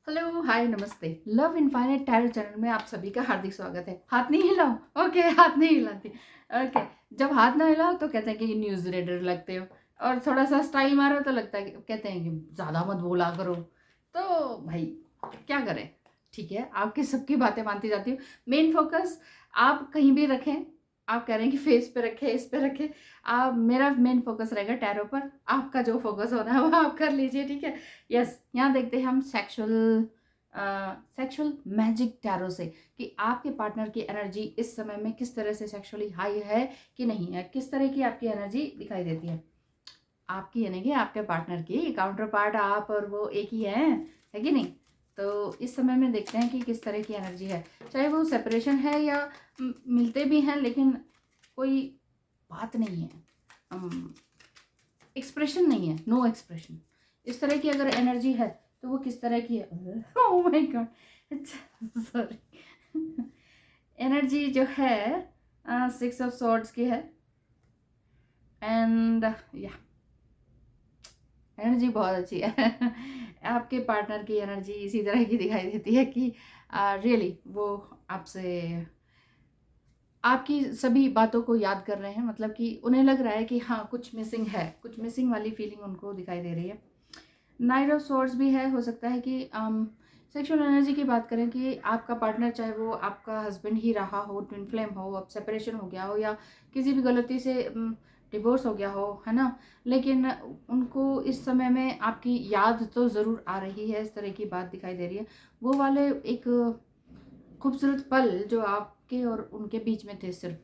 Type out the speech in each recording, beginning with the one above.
Hello, हाय, नमस्ते। Love infinite tarot channel में आप सभी का हार्दिक स्वागत है। हाथ नहीं हिलाओ। ओके, हाथ नहीं हिलाती। ओके, जब हाथ ना हिलाओ तो कहते हैं कि न्यूज़ रीडर लगते हो, और थोड़ा सा स्टाइल मारो तो लगता है कि कहते हैं कि ज़्यादा मत बोला करो। तो भाई क्या करें। ठीक है, आपकी सबकी बातें मानती जाती हूँ। मेन फोकस आप कहीं भी रखें। आप कह रहे हैं कि फेस पे रखें, इस पे रखें। आप मेरा मेन फोकस रहेगा टैरो पर। आपका जो फोकस होना है वो आप कर लीजिए, ठीक है। यस, यहाँ देखते हैं हम सेक्सुअल मैजिक टैरो से कि आपके पार्टनर की एनर्जी इस समय में किस तरह से सेक्सुअली हाई है कि नहीं है, किस तरह की आपकी एनर्जी दिखाई देती है। आपकी यानी कि आपके पार्टनर की काउंटर पार्ट आप और वो एक ही है कि नहीं। तो इस समय में देखते हैं कि किस तरह की एनर्जी है, चाहे वो सेपरेशन है या मिलते भी हैं लेकिन कोई बात नहीं है, एक्सप्रेशन नहीं है, नो एक्सप्रेशन। इस तरह की अगर एनर्जी है तो वो किस तरह की है। ओह माय गॉड, अच्छा सॉरी। एनर्जी जो है 6 ऑफ सॉर्ड्स की है। एंड या एनर्जी बहुत अच्छी है। आपके पार्टनर की एनर्जी इसी तरह की दिखाई देती है कि रियली वो आपसे आपकी सभी बातों को याद कर रहे हैं, मतलब कि उन्हें लग रहा है कि हाँ कुछ मिसिंग है, कुछ मिसिंग वाली फीलिंग उनको दिखाई दे रही है। नाइट ऑफ स्वॉर्ड्स भी है, हो सकता है कि सेक्सुअल एनर्जी की बात करें कि आपका पार्टनर चाहे वो आपका हस्बैंड ही रहा हो, ट्विन फ्लेम हो, अब सेपरेशन हो गया हो या किसी भी गलती से डिवोर्स हो गया हो, है ना। लेकिन उनको इस समय में आपकी याद तो ज़रूर आ रही है, इस तरह की बात दिखाई दे रही है। वो वाले एक खूबसूरत पल जो आपके और उनके बीच में थे, सिर्फ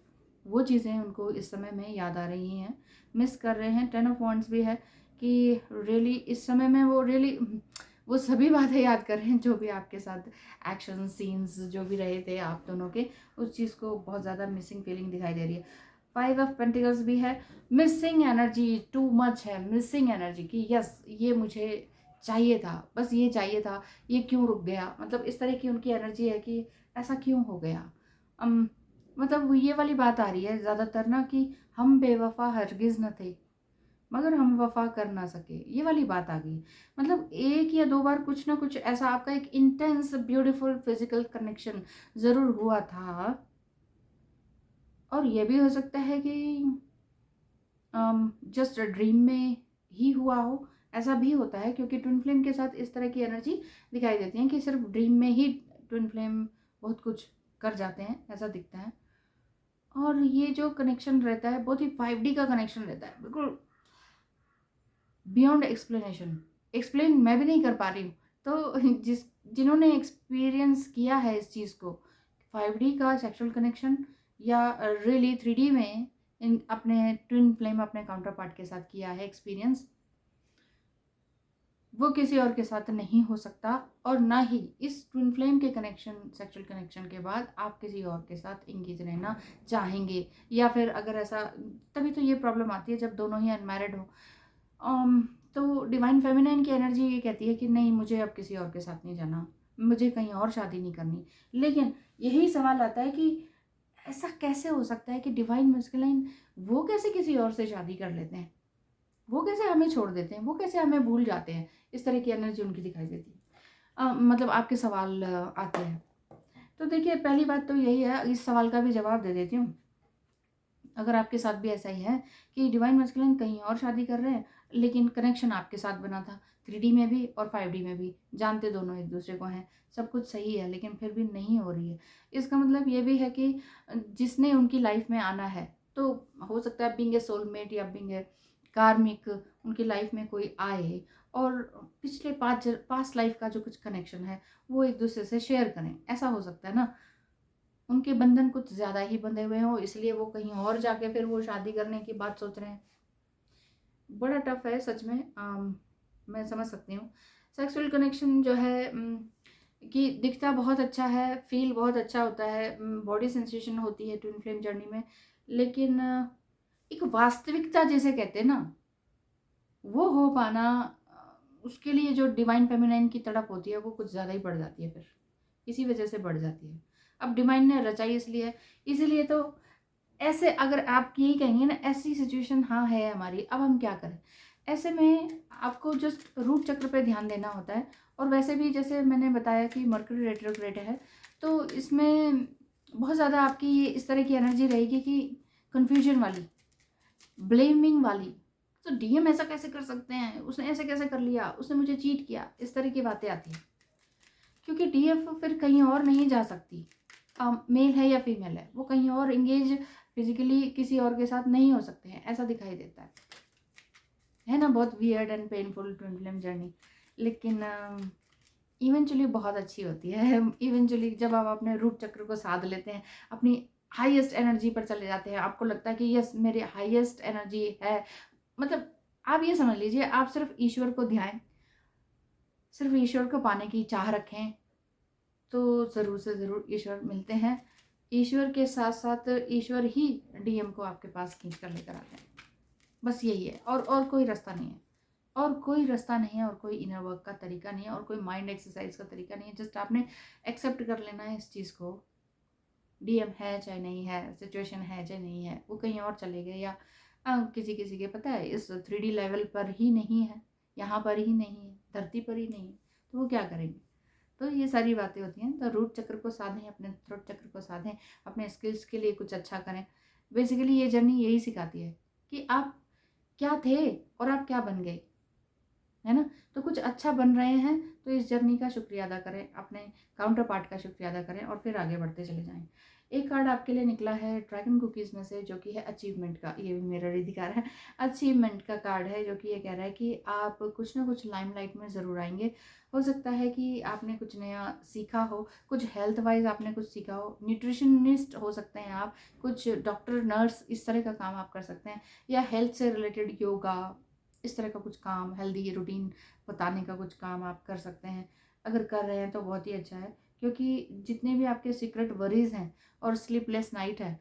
वो चीज़ें उनको इस समय में याद आ रही हैं, मिस कर रहे हैं। 10 ऑफ वॉन्ड्स भी है कि रियली इस समय में वो रियली वो सभी बातें याद कर रहे हैं जो भी आपके साथ एक्शन सीन्स जो भी रहे थे आप दोनों के, उस चीज़ को बहुत ज़्यादा मिसिंग फीलिंग दिखाई दे रही है। 5 ऑफ पेंटिकल्स भी है, मिसिंग एनर्जी टू मच है, मिसिंग एनर्जी की यस ये मुझे चाहिए था, बस ये चाहिए था, ये क्यों रुक गया, मतलब इस तरह की उनकी एनर्जी है कि ऐसा क्यों हो गया। अम, मतलब ये वाली बात आ रही है ज़्यादातर ना कि हम बेवफा हरगिज़ न थे मगर हम वफा कर ना सके, ये वाली बात आ गई। मतलब एक या दो बार कुछ ना कुछ ऐसा आपका एक इंटेंस ब्यूटीफुल फिजिकल कनेक्शन ज़रूर हुआ था। और ये भी हो सकता है कि जस्ट ड्रीम में ही हुआ हो, ऐसा भी होता है क्योंकि ट्विन फ्लेम के साथ इस तरह की एनर्जी दिखाई देती है कि सिर्फ ड्रीम में ही ट्विन फ्लेम बहुत कुछ कर जाते हैं, ऐसा दिखता है। और ये जो कनेक्शन रहता है बहुत ही 5D का कनेक्शन रहता है, बिल्कुल बियॉन्ड एक्सप्लेनेशन। एक्सप्लेन मैं भी नहीं कर पा रही हूँ। तो जिन्होंने एक्सपीरियंस किया है इस चीज़ को, 5D का सेक्सुअल कनेक्शन या रियली 3D में इन अपने ट्विन फ्लेम अपने काउंटर पार्ट के साथ किया है एक्सपीरियंस, वो किसी और के साथ नहीं हो सकता। और ना ही इस ट्विन फ्लेम के कनेक्शन सेक्सुअल कनेक्शन के बाद आप किसी और के साथ इंगेज रहना चाहेंगे, या फिर अगर ऐसा, तभी तो ये प्रॉब्लम आती है जब दोनों ही अनमैरिड हो। तो डिवाइन फेमिनाइन की एनर्जी ये कहती है कि नहीं, मुझे अब किसी और के साथ नहीं जाना, मुझे कहीं और शादी नहीं करनी। लेकिन यही सवाल आता है कि ऐसा कैसे हो सकता है कि डिवाइन मस्कुलाइन वो कैसे किसी और से शादी कर लेते हैं, वो कैसे हमें छोड़ देते हैं, वो कैसे हमें भूल जाते हैं। इस तरह की एनर्जी उनकी दिखाई देती है। मतलब आपके सवाल आते हैं। तो देखिए, पहली बात तो यही है, इस सवाल का भी जवाब दे देती हूँ। अगर आपके साथ भी ऐसा ही है कि डिवाइन मस्कुलिन कहीं और शादी कर रहे हैं लेकिन कनेक्शन आपके साथ बना था 3D में भी और 5D में भी, जानते दोनों एक दूसरे को हैं, सब कुछ सही है, लेकिन फिर भी नहीं हो रही है, इसका मतलब ये भी है कि जिसने उनकी लाइफ में आना है, तो हो सकता है बीइंग ए सोलमेट या बीइंग ए कार्मिक उनकी लाइफ में कोई आए और पिछले पास्ट लाइफ का जो कुछ कनेक्शन है वो एक दूसरे से शेयर करें, ऐसा हो सकता है ना। उनके बंधन कुछ ज़्यादा ही बंधे हुए हों, इसलिए वो कहीं और जाके फिर वो शादी करने की बात सोच रहे हैं। बड़ा टफ है सच में। मैं समझ सकती हूँ। सेक्सुअल कनेक्शन जो है कि दिखता बहुत अच्छा है, फील बहुत अच्छा होता है, बॉडी सेंसेशन होती है ट्विन फ्लेम जर्नी में, लेकिन एक वास्तविकता जिसे कहते हैं ना, वो हो पाना, उसके लिए जो डिवाइन फेमिनाइन की तड़प होती है वो कुछ ज़्यादा ही बढ़ जाती है, फिर इसी वजह से बढ़ जाती है। अब डिवाइन ने रचाई इसलिए, इसीलिए तो ऐसे अगर आप यही कहेंगे ना, ऐसी सिचुएशन हाँ है हमारी, अब हम क्या करें, ऐसे में आपको जस्ट रूट चक्र पे ध्यान देना होता है। और वैसे भी जैसे मैंने बताया कि मर्क्यूरी रेट्रोग्रेड है, तो इसमें बहुत ज़्यादा आपकी ये इस तरह की एनर्जी रहेगी कि कन्फ्यूजन वाली, ब्लेमिंग वाली। तो डीएम ऐसा कैसे कर सकते हैं, उसने ऐसे कैसे कर लिया, उसने मुझे चीट किया, इस तरह की बातें आती हैं। क्योंकि डीएफ फिर कहीं और नहीं जा सकती, मेल है या फीमेल है, वो कहीं और इंगेज फिजिकली किसी और के साथ नहीं हो सकते हैं, ऐसा दिखाई देता है ना। बहुत weird and painful twin flame journey, लेकिन इवेंचुअली बहुत अच्छी होती है। इवेंचुअली जब आप अपने रूट चक्र को साध लेते हैं, अपनी हाईएस्ट एनर्जी पर चले जाते हैं, आपको लगता है कि यस मेरी हाईएस्ट एनर्जी है, मतलब आप ये समझ लीजिए, आप सिर्फ ईश्वर को ध्यान, सिर्फ ईश्वर को पाने की चाह रखें, तो ज़रूर से ज़रूर ईश्वर मिलते हैं। ईश्वर के साथ साथ ईश्वर ही डीएम को आपके पास खींच कर लेकर आते हैं। बस यही है, और कोई रास्ता नहीं है, और कोई रास्ता नहीं है, और कोई इनर वर्क का तरीका नहीं है, और कोई माइंड एक्सरसाइज का तरीका नहीं है। जस्ट आपने एक्सेप्ट कर लेना है इस चीज़ को, डीएम है चाहे नहीं है, सिचुएशन है चाहे नहीं है, वो कहीं और चले गए, या किसी किसी के पता है इस 3D लेवल पर ही नहीं है, यहाँ पर ही नहीं है, धरती पर ही नहीं है, तो वो क्या करेंगे। तो ये सारी बातें होती हैं। तो रूट चक्र को साधें, अपने थ्रोट चक्र को साधें, अपने स्किल्स के लिए कुछ अच्छा करें। बेसिकली ये जर्नी यही सिखाती है कि आप क्या थे और आप क्या बन गए, है ना। तो कुछ अच्छा बन रहे हैं तो इस जर्नी का शुक्रिया अदा करें, अपने काउंटर पार्ट का शुक्रिया अदा करें, और फिर आगे बढ़ते चले जाएं। एक कार्ड आपके लिए निकला है ड्रैगन कुकीज़ में से, जो कि है अचीवमेंट का, ये भी मेरा ही दिखा रहा है, अचीवमेंट का कार्ड है, जो कि ये कह रहा है कि आप कुछ ना कुछ लाइमलाइट में ज़रूर आएंगे। हो सकता है कि आपने कुछ नया सीखा हो, कुछ हेल्थ वाइज आपने कुछ सीखा हो, न्यूट्रिशनिस्ट हो सकते हैं आप, कुछ डॉक्टर नर्स इस तरह का काम आप कर सकते हैं, या हेल्थ से रिलेटेड योगा इस तरह का कुछ काम, हेल्दी रूटीन बताने का कुछ काम आप कर सकते हैं। अगर कर रहे हैं तो बहुत ही अच्छा है, क्योंकि जितने भी आपके सीक्रेट वरीज हैं और स्लीपलेस नाइट है,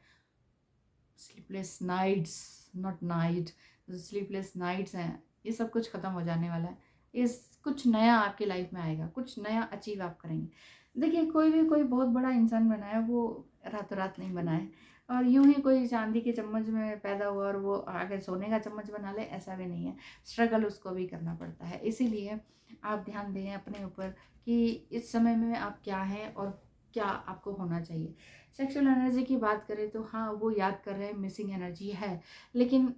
sleepless nights, not night, sleepless nights हैं, ये सब कुछ ख़त्म हो जाने वाला है। इस कुछ नया आपकी लाइफ में आएगा, कुछ नया अचीव आप करेंगे। देखिए, कोई भी कोई बहुत बड़ा इंसान बना है, वो रातों रात नहीं बना है, और यूं ही कोई चांदी के चम्मच में पैदा हुआ और वो आगे सोने का चम्मच बना ले, ऐसा भी नहीं है। स्ट्रगल उसको भी करना पड़ता है। इसीलिए आप ध्यान दें अपने ऊपर कि इस समय में आप क्या हैं और क्या आपको होना चाहिए। सेक्सुअल एनर्जी की बात करें तो हाँ, वो याद कर रहे हैं, मिसिंग एनर्जी है, लेकिन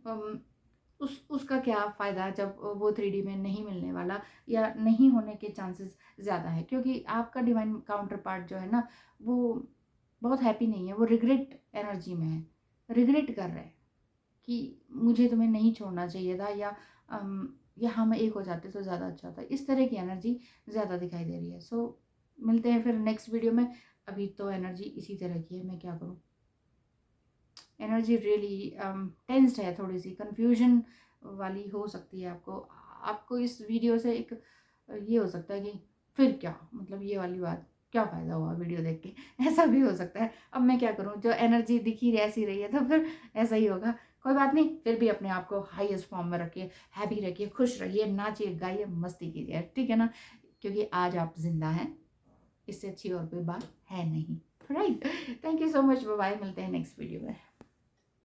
उसका क्या फ़ायदा जब वो 3D में नहीं मिलने वाला, या नहीं होने के चांसेस ज़्यादा है, क्योंकि आपका डिवाइन काउंटर पार्ट जो है ना, वो बहुत हैप्पी नहीं है, वो रिग्रेट एनर्जी में है, रिग्रेट कर रहा है कि मुझे तुम्हें नहीं छोड़ना चाहिए था, या हम एक हो जाते तो ज़्यादा अच्छा होता। इस तरह की एनर्जी ज़्यादा दिखाई दे रही है। सो मिलते हैं फिर नेक्स्ट वीडियो में। अभी तो एनर्जी इसी तरह की है, मैं क्या करूँ। एनर्जी रियली टेंस्ड है, थोड़ी सी कन्फ्यूजन वाली हो सकती है। आपको इस वीडियो से एक ये हो सकता है कि फिर क्या, मतलब ये वाली बात, क्या फ़ायदा हुआ वीडियो देख के, ऐसा भी हो सकता है। अब मैं क्या करूँ, जो एनर्जी दिखी ऐसी रही है तो फिर ऐसा ही होगा। कोई बात नहीं, फिर भी अपने आप को हाईएस्ट फॉर्म में रखिए, हैप्पी रखिए, खुश रहिए, नाचिए गाइए, मस्ती कीजिए, ठीक है ना, क्योंकि आज आप जिंदा हैं, इससे अच्छी और कोई बात है नहीं। Right, thank you so much, bye, मिलते हैं नेक्स्ट वीडियो में।